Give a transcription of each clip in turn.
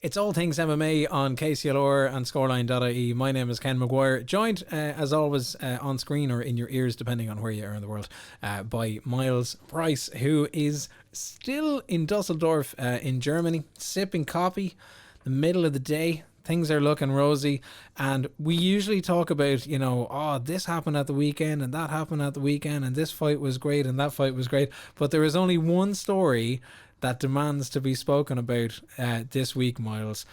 It's all things MMA on KCLR and scoreline.ie. My name is Ken McGuire, joined as always on screen or in your ears, depending on where you are in the world, by Miles Price, who is still in Dusseldorf in Germany, sipping coffee, the middle of the day. Things are looking rosy, and we usually talk about, this happened at the weekend and that happened at the weekend and this fight was great and that fight was great, but there is only one story that demands to be spoken about this week, Miles.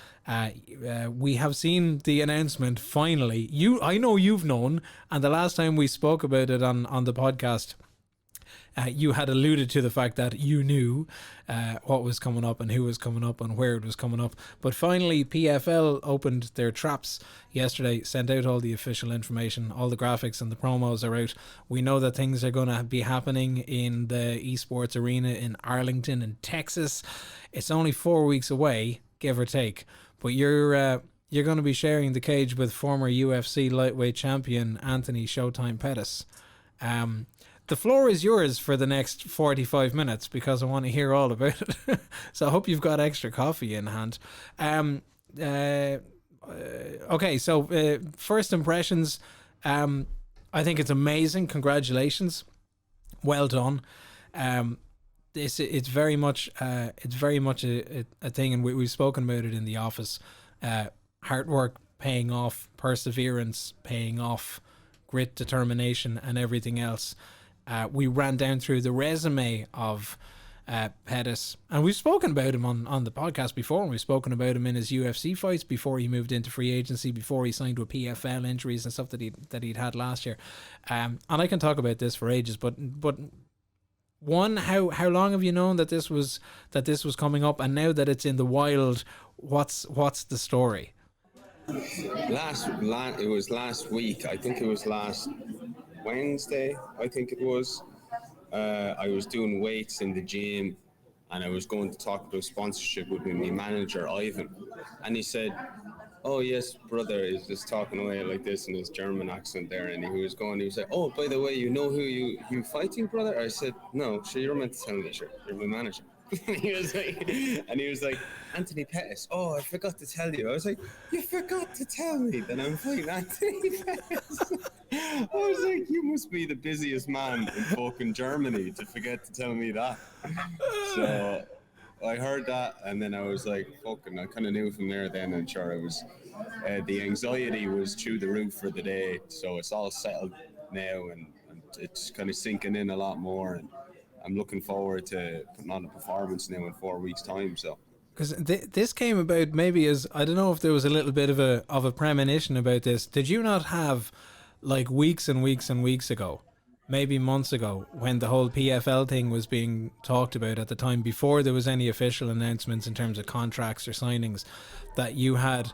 We have seen the announcement finally. I know you've known, and the last time we spoke about it on the podcast, you had alluded to the fact that you knew what was coming up and who was coming up and where it was coming up. But finally, PFL opened their traps yesterday, sent out all the official information, all the graphics and the promos are out. We know that things are going to be happening in the esports arena in Arlington in Texas. It's only 4 weeks away, give or take. But you're going to be sharing the cage with former UFC lightweight champion Anthony Showtime Pettis. The floor is yours for the next 45 minutes because I want to hear all about it. So I hope you've got extra coffee in hand. Okay, so first impressions. I think it's amazing. Congratulations. Well done. It's very much a thing, and we've spoken about it in the office. Hard work paying off, perseverance paying off, grit, determination, and everything else. We ran down through the resume of Pettis, and we've spoken about him on the podcast before, and we've spoken about him in his UFC fights before he moved into free agency, before he signed with PFL, injuries and stuff that he'd had last year. And I can talk about this for ages, but one, how long have you known that this was coming up, and now that it's in the wild, what's the story? It was last week. I think it was last Wednesday, I think it was. I was doing weights in the gym, and I was going to talk about sponsorship with my manager Ivan, and he said, "Oh yes, brother," is just talking away like this in his German accent there, and he was like, "Oh, by the way, you know who you fighting, brother?" I said, "No, sure, you're meant to tell me, sure, you're my manager." He was like, "Anthony Pettis." "Oh, I forgot to tell you." I was like, "You forgot to tell me that I'm fighting Anthony Pettis?" I was like, "You must be the busiest man in fucking Germany to forget to tell me that." So I heard that, and then I was like, fucking, I kind of knew from there then, and sure, it was, the anxiety was through the roof for the day, so it's all settled now, and it's kind of sinking in a lot more, and I'm looking forward to putting on a performance now in 4 weeks' time. So, because this came about maybe as, I don't know if there was a little bit of a premonition about this. Did you not have like weeks and weeks and weeks ago, maybe months ago, when the whole PFL thing was being talked about at the time, before there was any official announcements in terms of contracts or signings, that you had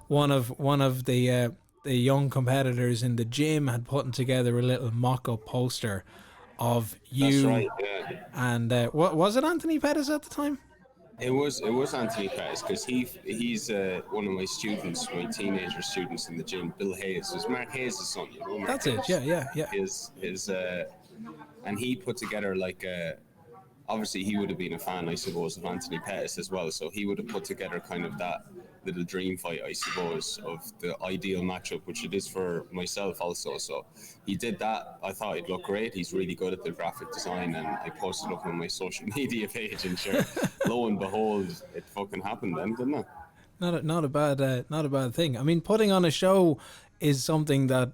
one of the young competitors in the gym had put together a little mock-up poster of you? that's right, yeah. And what was it, Anthony Pettis at the time? It was Anthony Pettis, because he's one of my students, my teenager students in the gym. Bill Hayes, it was Mark Hayes' son. You know, Mark That's Hayes. it. Yeah. And he put together like obviously he would have been a fan, I suppose, of Anthony Pettis as well. So he would have put together kind of that little dream fight, I suppose, of the ideal matchup, which it is for myself also. So he did that. I thought he'd look great. He's really good at the graphic design, and I posted up on my social media page, and sure, lo and behold, it fucking happened then, didn't it? Not a bad thing. I mean, putting on a show is something that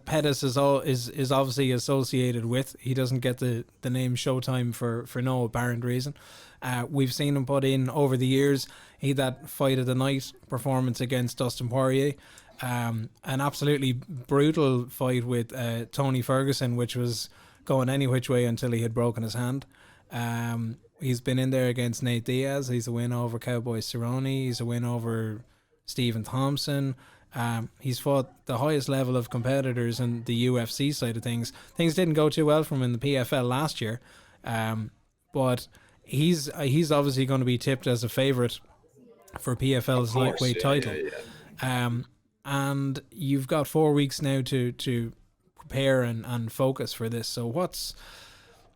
Pettis is obviously associated with. He doesn't get the name Showtime for no apparent reason. We've seen him put in over the years. He that fight of the night performance against Dustin Poirier, an absolutely brutal fight with Tony Ferguson, which was going any which way until he had broken his hand. He's been in there against Nate Diaz. He's a win over Cowboy Cerrone. He's a win over Stephen Thompson. He's fought the highest level of competitors in the UFC side of things. Things didn't go too well for him in the PFL last year, but he's obviously going to be tipped as a favourite for PFL's lightweight title. And you've got 4 weeks now to prepare and focus for this. So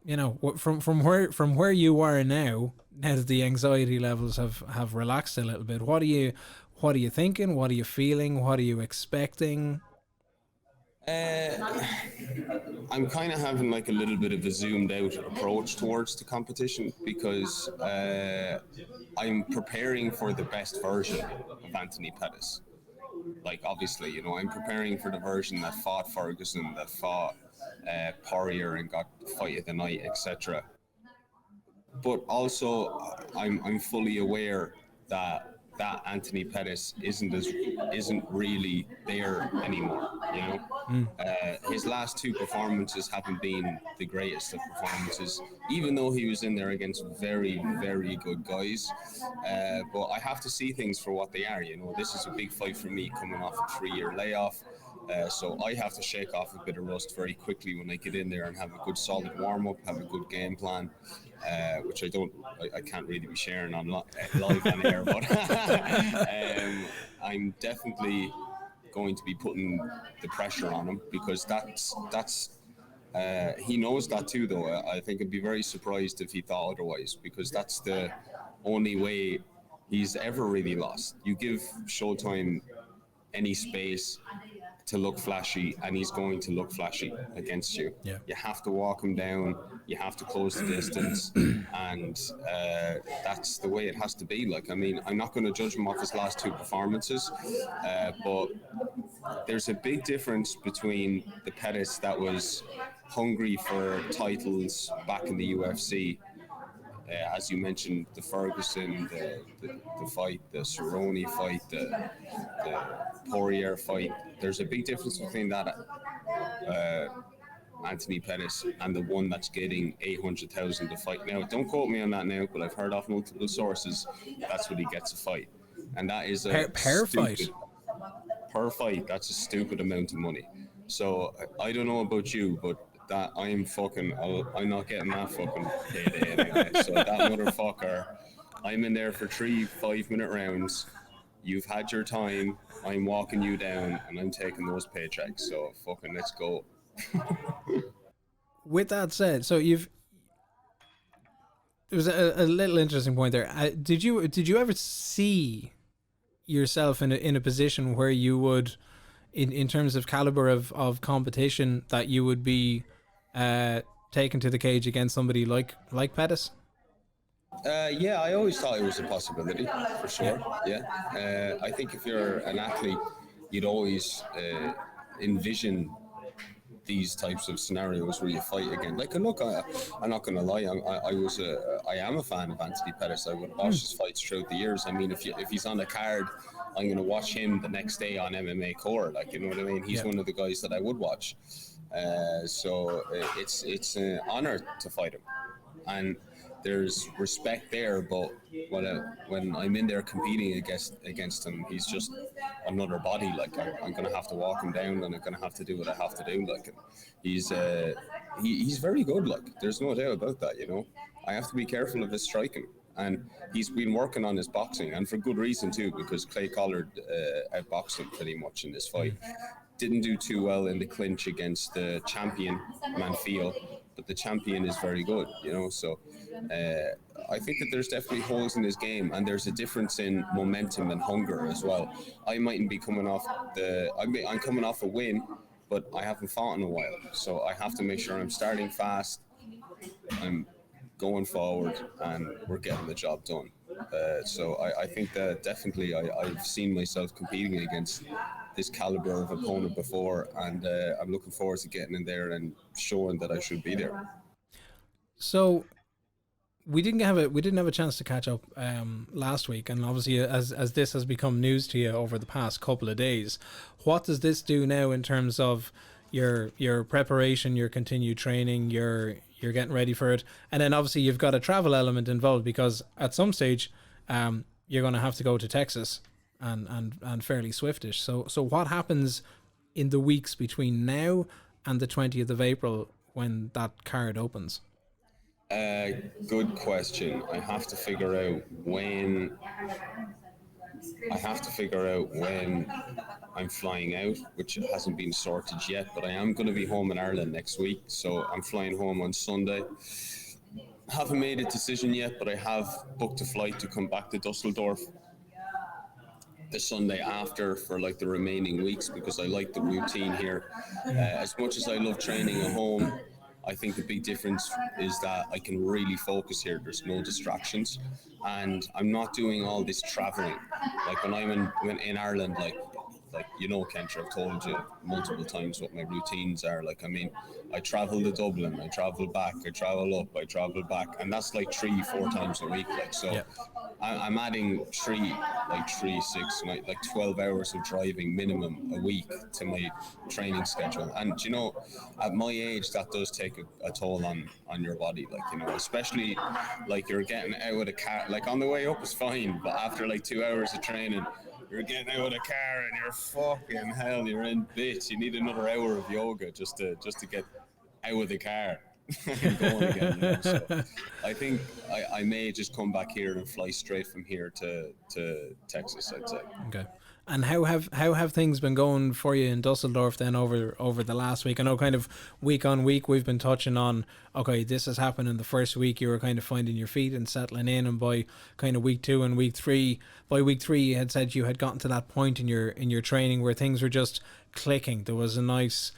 you know, from where you are now, now that the anxiety levels have relaxed a little bit, what are you thinking? What are you feeling? What are you expecting? Uh, I'm kind of having like a little bit of a zoomed out approach towards the competition because I'm preparing for the best version of Anthony Pettis. Like obviously, you know, I'm preparing for the version that fought Ferguson, that fought Poirier and got fight of the night, etc. But also, I'm fully aware that Anthony Pettis isn't really there anymore. You know, Mm, his last two performances haven't been the greatest of performances, even though he was in there against very good guys. But I have to see things for what they are. You know, this is a big fight for me coming off a 3 year layoff. So I have to shake off a bit of rust very quickly when I get in there and have a good solid warm up, have a good game plan, which I can't really be sharing on live on air, but I'm definitely going to be putting the pressure on him because that's he knows that too. Though I think I'd be very surprised if he thought otherwise because that's the only way he's ever really lost. You give Showtime any space to look flashy, and he's going to look flashy against you. yeah. You have to walk him down. You have to close the distance, and that's the way it has to be. Like, I mean, I'm not going to judge him off his last two performances, but there's a big difference between the Pettis that was hungry for titles back in the UFC, as you mentioned, the Ferguson, the fight, the Cerrone fight, the Poirier fight. There's a big difference between that Anthony Pettis and the one that's getting 800,000 to fight. Now, don't quote me on that now, but I've heard off multiple sources that's what he gets a fight, and that is a Pair fight. stupid per fight. That's a stupid amount of money. So I don't know about you, but that I'm not getting that fucking payday anyway. So that motherfucker, I'm in there for 3 5 minute rounds. You've had your time. I'm walking you down, and I'm taking those paychecks. So fucking let's go. With that said, so you've there was a little interesting point there. Did you ever see yourself in a position where you would, in terms of caliber of competition, that you would be uh, taken to the cage against somebody like Pettis? Yeah, I always thought it was a possibility for Yeah. sure. Yeah, I think if you're an athlete, you'd always envision these types of scenarios where you fight again. Like, look, I'm not going to lie. I am a fan of Anthony Pettis. I would watch his fights throughout the years. I mean, if he's on the card, I'm going to watch him the next day on MMA Core. Like, you know what I mean? He's Yeah. one of the guys that I would watch. It's an honor to fight him, and there's respect there. But when I'm in there competing against him, he's just another body. Like I'm gonna have to walk him down, and I'm gonna have to do what I have to do. Like he's very good. Like there's no doubt about that. You know, I have to be careful of his striking. And he's been working on his boxing, and for good reason too, because Clay Collard outboxed him pretty much in this fight. Didn't do too well in the clinch against the champion Manfio, but the champion is very good, you know. So I think that there's definitely holes in his game, and there's a difference in momentum and hunger as well. I mightn't be coming off I'm coming off a win, but I haven't fought in a while, so I have to make sure I'm starting fast. I'm going forward, and we're getting the job done. So I think that definitely I've seen myself competing against this caliber of opponent before, and I'm looking forward to getting in there and showing that I should be there. So we didn't have a chance to catch up last week, and obviously as this has become news to you over the past couple of days, what does this do now in terms of your preparation, your continued training, you're getting ready for it, and then obviously you've got a travel element involved because at some stage you're going to have to go to Texas and fairly swiftish. So what happens in the weeks between now and the 20th of April when that card opens? Good question. I have to figure out when I have to figure out when I'm flying out, which hasn't been sorted yet, but I am going to be home in Ireland next week, so I'm flying home on Sunday. Haven't made a decision yet, but I have booked a flight to come back to Dusseldorf the Sunday after for like the remaining weeks, because I like the routine here. As much as I love training at home, I think the big difference is that I can really focus here. There's no distractions, and I'm not doing all this traveling. Like when in Ireland, like you know, Kent, I've told you multiple times what my routines are. Like, I mean, I travel to Dublin, I travel back, I travel up, I travel back, and that's like 3-4 times a week. Like, so Yeah. I'm adding 12 hours of driving minimum a week to my training schedule. And you know, at my age, that does take a toll on your body. Like, you know, especially like you're getting out of the car. Like on the way up is fine, but after like 2 hours of training, you're getting out of the car and you're fucking hell. You're in bits. You need another hour of yoga just to get out of the car and going again. You know? So I think I may just come back here and fly straight from here to Texas, I'd say. Okay. And how have things been going for you in Dusseldorf then over the last week? I know kind of week on week we've been touching on, okay, this has happened in the first week, you were kind of finding your feet and settling in, and by kind of week 2 and week 3, by week 3 you had said you had gotten to that point in your training where things were just clicking. There was a nice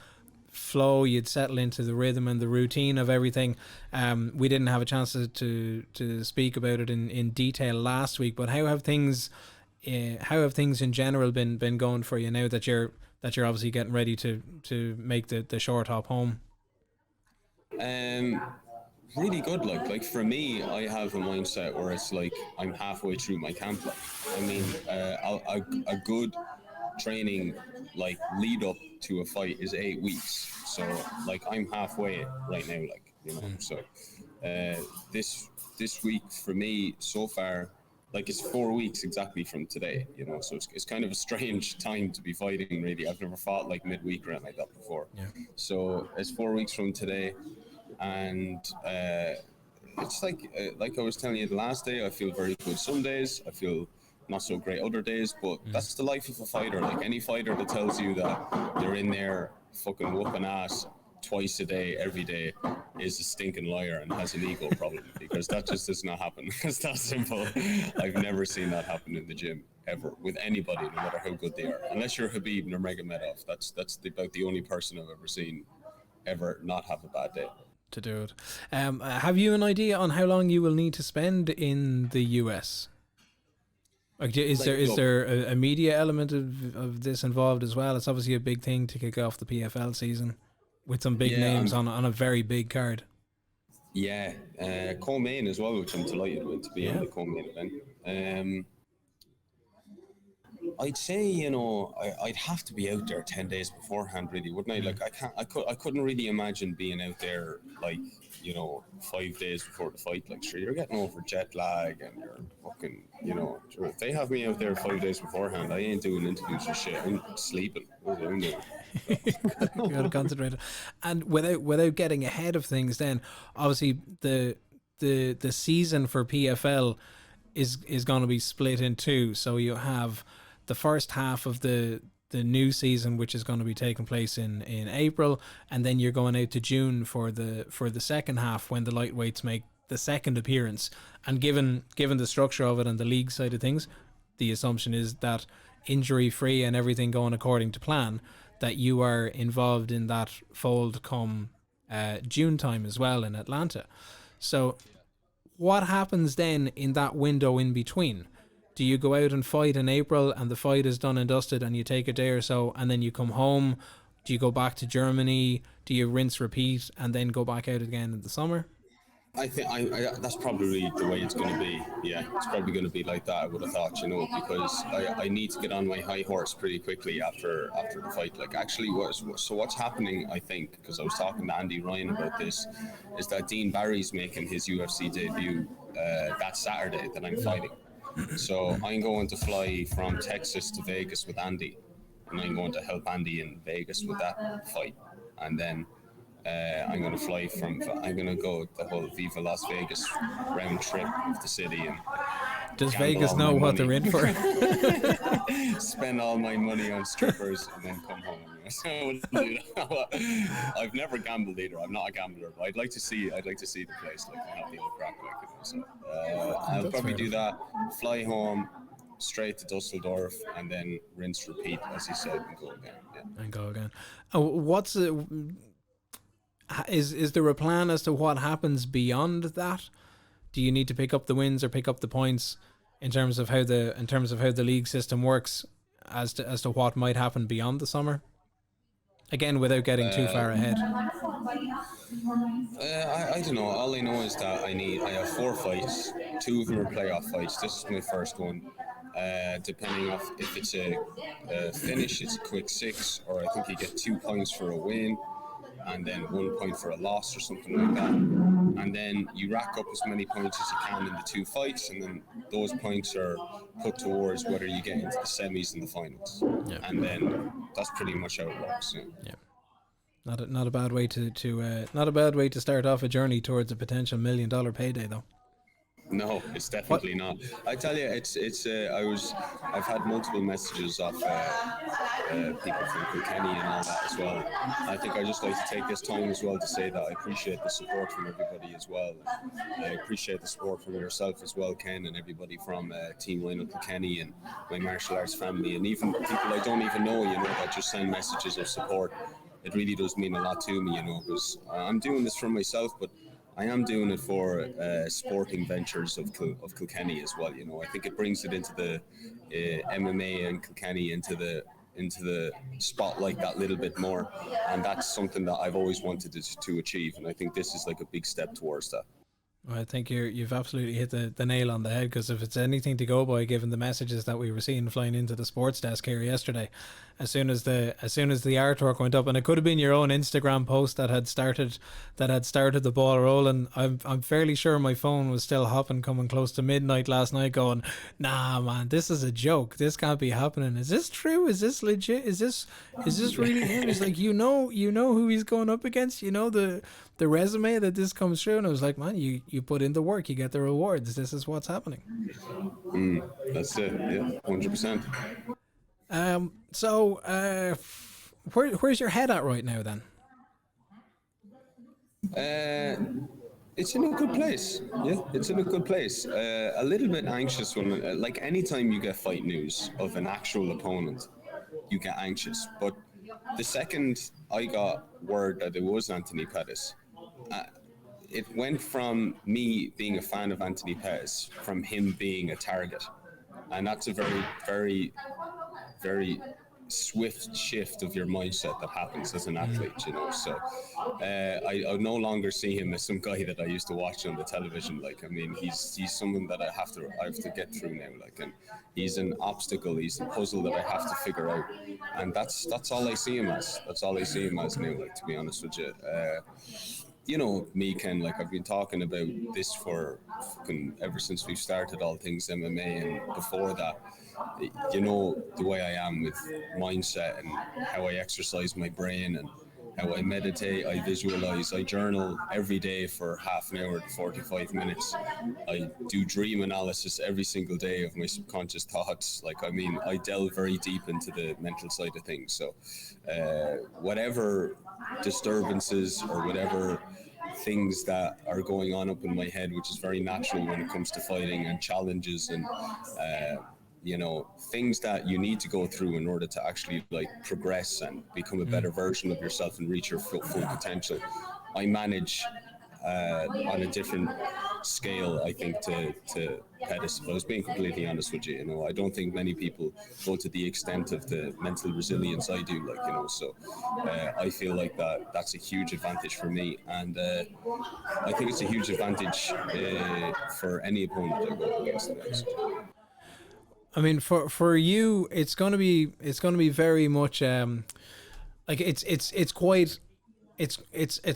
flow, you'd settle into the rhythm and the routine of everything. We didn't have a chance to speak about it in detail last week, but how have things in general been going for you now that you're obviously getting ready to make the short hop home? Really good. Like for me, I have a mindset where it's like I'm halfway through my camp. Like, I mean, a good training like lead up to a fight is 8 weeks. So like I'm halfway right now. Like, you know. So this week for me so far, like it's 4 weeks exactly from today, you know, so it's kind of a strange time to be fighting, really. I've never fought like midweek or anything like that before. Yeah. So it's 4 weeks from today, and it's like I was telling you the last day, I feel very good some days, I feel not so great other days, but that's the life of a fighter. Like any fighter that tells you that they're in there fucking whooping ass twice a day, every day, is a stinking liar and has an ego problem, because that just does not happen. It's that simple. I've never seen that happen in the gym ever with anybody, no matter how good they are. Unless you're Habib Nurmagomedov, that's about the only person I've ever seen ever not have a bad day. To do it. Have you an idea on how long you will need to spend in the US? Like, is there a media element of this involved as well? It's obviously a big thing to kick off the PFL season with some big names on a very big card. Yeah, co-main as well, which I'm delighted with, to be in the co-main event. I'd say, you know, I'd have to be out there 10 days beforehand, really, wouldn't I? Like, I couldn't really imagine being out there, like, you know, 5 days before the fight. Like, sure, you're getting over jet lag and you're fucking, you know, sure, if they have me out there 5 days beforehand, I ain't doing interviews and shit. I'm sleeping. What am I doing? You gotta concentrate. And without getting ahead of things, then obviously the season for PFL is going to be split in two. So you have the first half of the new season, which is going to be taking place in April, and then you're going out to June for the second half, when the lightweights make the second appearance. And given the structure of it and the league side of things, the assumption is that injury free and everything going according to plan, that you are involved in that fold come June time as well in Atlanta. So what happens then in that window in between? Do you go out and fight in April and the fight is done and dusted and you take a day or so and then you come home? Do you go back to Germany? Do you rinse, repeat, and then go back out again in the summer? I think that's probably the way it's going to be. Yeah, it's probably going to be like that, I would have thought, you know, because I need to get on my high horse pretty quickly after the fight. Like, actually, what's happening, I think, because I was talking to Andy Ryan about this, is that Dean Barry's making his UFC debut that Saturday that I'm fighting. So I'm going to fly from Texas to Vegas with Andy, and I'm going to help Andy in Vegas with that fight. And then I'm going to go the whole Viva Las Vegas round trip of the city and Does gamble Vegas all know my what money, they're in for? spend all my money on strippers, and then come home. So I wouldn't do that. I've never gambled either. I'm not a gambler, but I'd like to see the place, like, and have the old crack, like, you know. So I'll That's probably fair do enough. that. Fly home, straight to Dusseldorf, and then rinse, repeat, as he said, and go again. Yeah. And go again. What's is there a plan as to what happens beyond that? Do you need to pick up the wins or pick up the points in terms of how the league system works as to what might happen beyond the summer? Again, without getting too far ahead. I don't know. All I know is that I have 4 fights. 2 of them are playoff fights. This is my first one. Depending on if it's a finish, it's a quick 6, or I think you get 2 points for a win, and then 1 point for a loss, or something like that. And then you rack up as many points as you can in the 2 fights, and then those points are put towards whether you get into the semis and the finals. Yeah. And then that's pretty much how it works. Yeah. Yeah. Not a bad way not a bad way to start off a journey towards a potential $1 million payday, though. No, it's definitely not. I tell you, I've had multiple messages of people from Kilkenny and all that as well. I think I just like to take this time as well to say that I appreciate the support from everybody as well. I appreciate the support from yourself as well, Ken, and everybody from Team Lionel Kilkenny and my martial arts family, and even people I don't even know, you know, that just send messages of support. It really does mean a lot to me, you know, because I'm doing this for myself, but I am doing it for sporting ventures of Kilkenny as well. You know, I think it brings it into the MMA and Kilkenny into the spotlight that little bit more, and that's something that I've always wanted to achieve. And I think this is like a big step towards that. I think you've absolutely hit the nail on the head, because if it's anything to go by, given the messages that we were seeing flying into the sports desk here yesterday, as soon as the artwork went up, and it could have been your own Instagram post that had started the ball rolling. I'm fairly sure my phone was still hopping, coming close to midnight last night, going, "Nah, man, this is a joke. This can't be happening. Is this true? Is this legit? Is this really him?" He's like, you know who he's going up against. You know the resume that this comes through. And I was like, man, you put in the work, you get the rewards. This is what's happening. That's it. Yeah, 100%. So where's your head at right now then? It's in a good place. Yeah, it's in a good place. A little bit anxious when, like, anytime you get fight news of an actual opponent, you get anxious. But the second I got word that it was Anthony Pettis, it went from me being a fan of Anthony Pettis, from him being a target. And that's a very, very, very swift shift of your mindset that happens as an athlete, you know. So I no longer see him as some guy that I used to watch on the television. Like, I mean, he's someone that I have to get through now. Like, and he's an obstacle, he's a puzzle that I have to figure out, and that's all I see him as. That's all I see him as now. Like, to be honest with you. You know me, Ken, like, I've been talking about this for ever since we've started All Things MMA, and before that, you know, the way I am with mindset and how I exercise my brain and how I meditate, I visualize, I journal every day for half an hour to 45 minutes. I do dream analysis every single day of my subconscious thoughts. Like, I mean, I delve very deep into the mental side of things. So whatever disturbances or whatever things that are going on up in my head, which is very natural when it comes to fighting and challenges and you know, things that you need to go through in order to actually, like, progress and become a better version of yourself and reach your full potential. I manage on a different scale, I think, to Pettis. If I was being completely honest with you, you know, I don't think many people go to the extent of the mental resilience I do, like, you know. So I feel like that's a huge advantage for me, and I think it's a huge advantage for any opponent I go up against. I mean, for you, it's going to be very much like it's quite. It's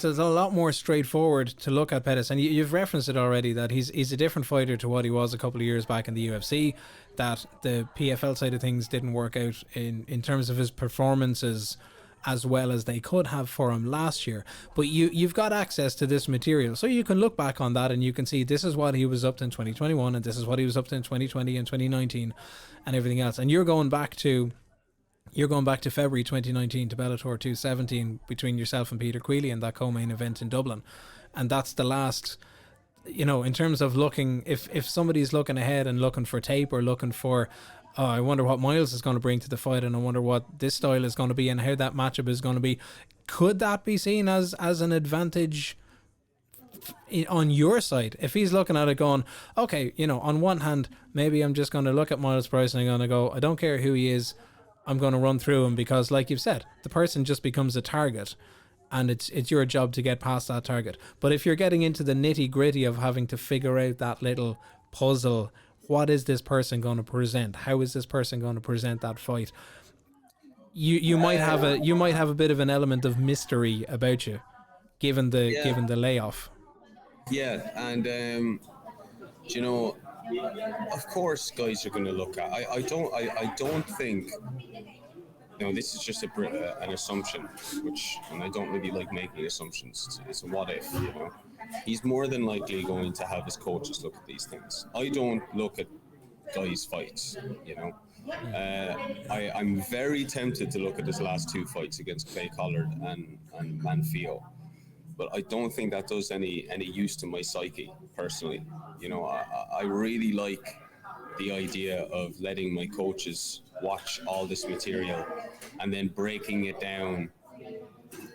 a lot more straightforward to look at Pettis, and you've referenced it already, that he's a different fighter to what he was a couple of years back in the UFC. That the PFL side of things didn't work out in terms of his performances as well as they could have for him last year. But you've got access to this material, so you can look back on that and you can see this is what he was up to in 2021, and this is what he was up to in 2020 and 2019, and everything else. And you're going back to February 2019 to Bellator 217 between yourself and Peter Queally in that co-main event in Dublin, and that's the last. In terms of looking, if somebody's looking ahead and looking for tape or looking for, oh, I wonder what Miles is going to bring to the fight, and I wonder what this style is going to be and how that matchup is going to be, could that be seen as an advantage on your side? If he's looking at it going, okay, on one hand, maybe I'm just going to look at Miles Price and I'm going to go, I don't care who he is, I'm going to run through him, because like you've said, the person just becomes a target. And it's your job to get past that target. But if you're getting into the nitty gritty of having to figure out that little puzzle, what is this person going to present? How is this person going to present that fight? You might have a bit of an element of mystery about you, given the layoff. Yeah, and of course, guys are going to look at. I don't think. This is just an assumption, and I don't really like making assumptions. It's a what if, He's more than likely going to have his coaches look at these things. I don't look at guys' fights, I'm very tempted to look at his last two fights against Clay Collard and Manfio, but I don't think that does any use to my psyche, personally. I really like the idea of letting my coaches watch all this material and then breaking it down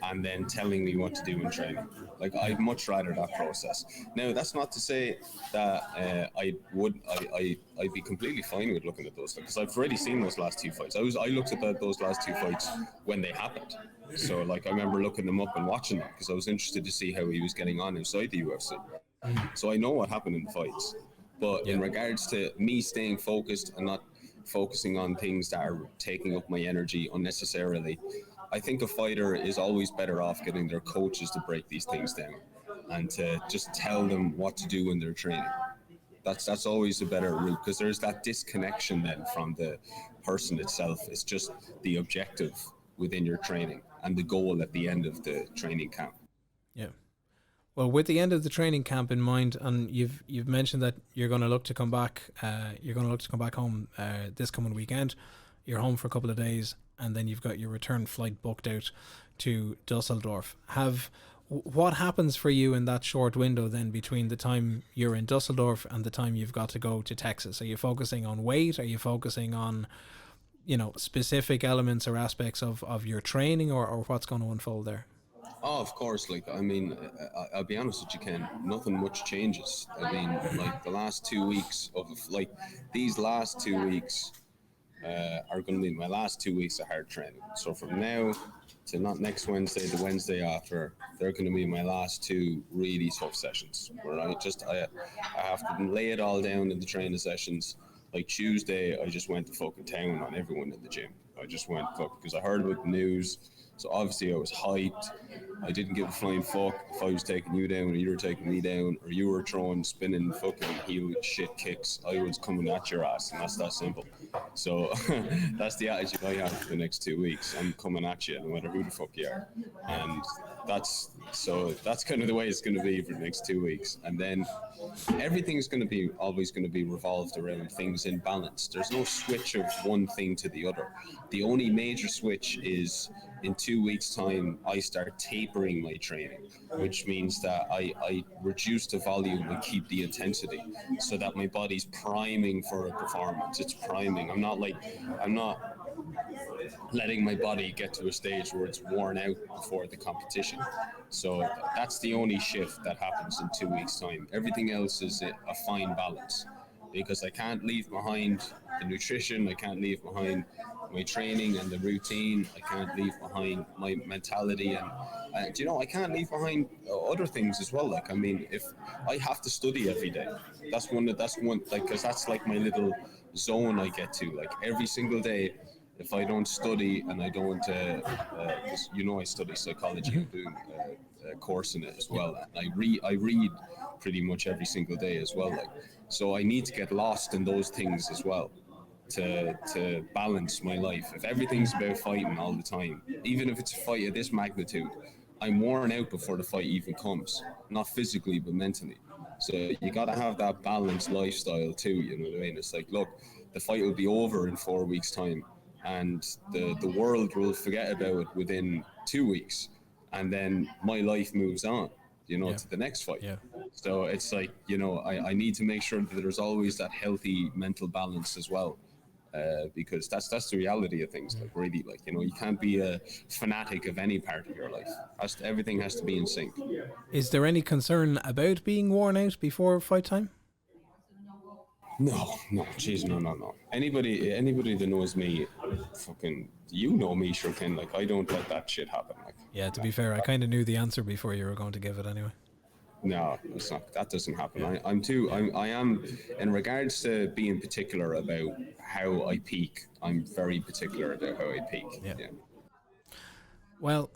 and then telling me what to do in training. Like, I'd much rather that process. Now, that's not to say that I'd be completely fine with looking at those, because I've already seen those last two fights. I looked at those last two fights when they happened. So, I remember looking them up and watching them because I was interested to see how he was getting on inside the UFC. So I know what happened in the fights. But in regards to me staying focused and not focusing on things that are taking up my energy unnecessarily, I think a fighter is always better off getting their coaches to break these things down and to just tell them what to do in their training. That's always a better route, because there's that disconnection then from the person itself. It's just the objective within your training and the goal at the end of the training camp. Yeah. Well, with the end of the training camp in mind, and you've mentioned that you're going to look to come back. You're going to look to come back home this coming weekend. You're home for a couple of days, and then you've got your return flight booked out to Dusseldorf. What happens for you in that short window then between the time you're in Dusseldorf and the time you've got to go to Texas? Are you focusing on weight? Are you focusing on specific elements or aspects of your training, or what's going to unfold there? Oh, of course. I'll be honest with you, Ken. Nothing much changes. The last 2 weeks these last 2 weeks are going to be my last 2 weeks of hard training. So from now to not next Wednesday, the Wednesday after, they're going to be my last two really tough sessions, where I have to lay it all down in the training sessions. Like Tuesday, I just went to fucking town on everyone in the gym. I just went because I heard about the news. So obviously I was hyped. I didn't give a flying fuck if I was taking you down or you were taking me down or you were throwing spinning fucking heel shit kicks. I was coming at your ass, and that's that simple. So that's the attitude I have for the next 2 weeks. I'm coming at you no matter who the fuck you are. And that's kind of the way it's going to be for the next 2 weeks. And then everything's always going to be revolved around things in balance. There's no switch of one thing to the other. The only major switch is in 2 weeks' time, I start tapering my training, which means that I reduce the volume and keep the intensity so that my body's priming for a performance. It's priming. I'm not letting my body get to a stage where it's worn out before the competition. So that's the only shift that happens in 2 weeks' time. Everything else is a fine balance, because I can't leave behind the nutrition, I can't leave behind my training and the routine, I can't leave behind my mentality, and I can't leave behind other things as well. If I have to study every day, that's one because that's like my little zone I get to. Like every single day, if I don't study and I don't, I study psychology, I'm doing a course in it as well, and I read pretty much every single day as well. So I need to get lost in those things as well. to balance my life. If everything's about fighting all the time, even if it's a fight of this magnitude, I'm worn out before the fight even comes. Not physically, but mentally. So you got to have that balanced lifestyle too. You know what I mean? It's like, look, the fight will be over in 4 weeks' time, and the world will forget about it within 2 weeks, and then my life moves on. Yeah. To the next fight. Yeah. So it's like, I need to make sure that there's always that healthy mental balance as well. Because that's the reality of things. Like, really, like, you can't be a fanatic of any part of your life. Everything has to be in sync. Is there any concern about being worn out before fight time? No, no, jeez, no. Anybody that knows me, fucking, me, sure can. Like, I don't let that shit happen. Like, Yeah, to be fair, I kind of knew the answer before you were going to give it anyway. no, it's not. That doesn't happen. I am, in regards to being particular about how I peak. I'm very particular about how I peak. Yeah. Yeah. Well,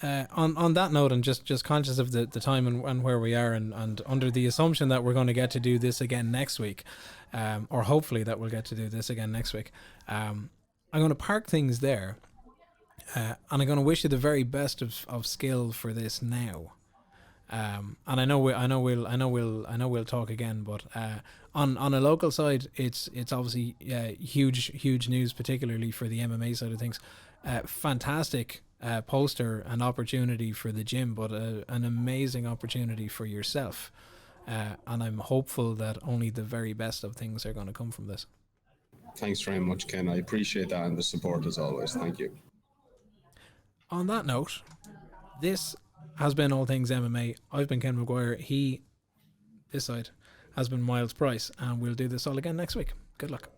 on that note, and just conscious of the time and where we are, and under the assumption that we're going to get to do this again next week, or hopefully that we'll get to do this again next week, I'm going to park things there, and I'm going to wish you the very best of skill for this now. And I know we'll talk again, but on a local side, it's obviously huge news, particularly for the MMA side of things. Fantastic poster and opportunity for the gym, but an amazing opportunity for yourself. And I'm hopeful that only the very best of things are going to come from this. Thanks very much, Ken. I appreciate that and the support as always. Thank you. On that note, this has been All Things MMA. I've been Ken McGuire. This side has been Miles Price, and we'll do this all again next week. Good luck.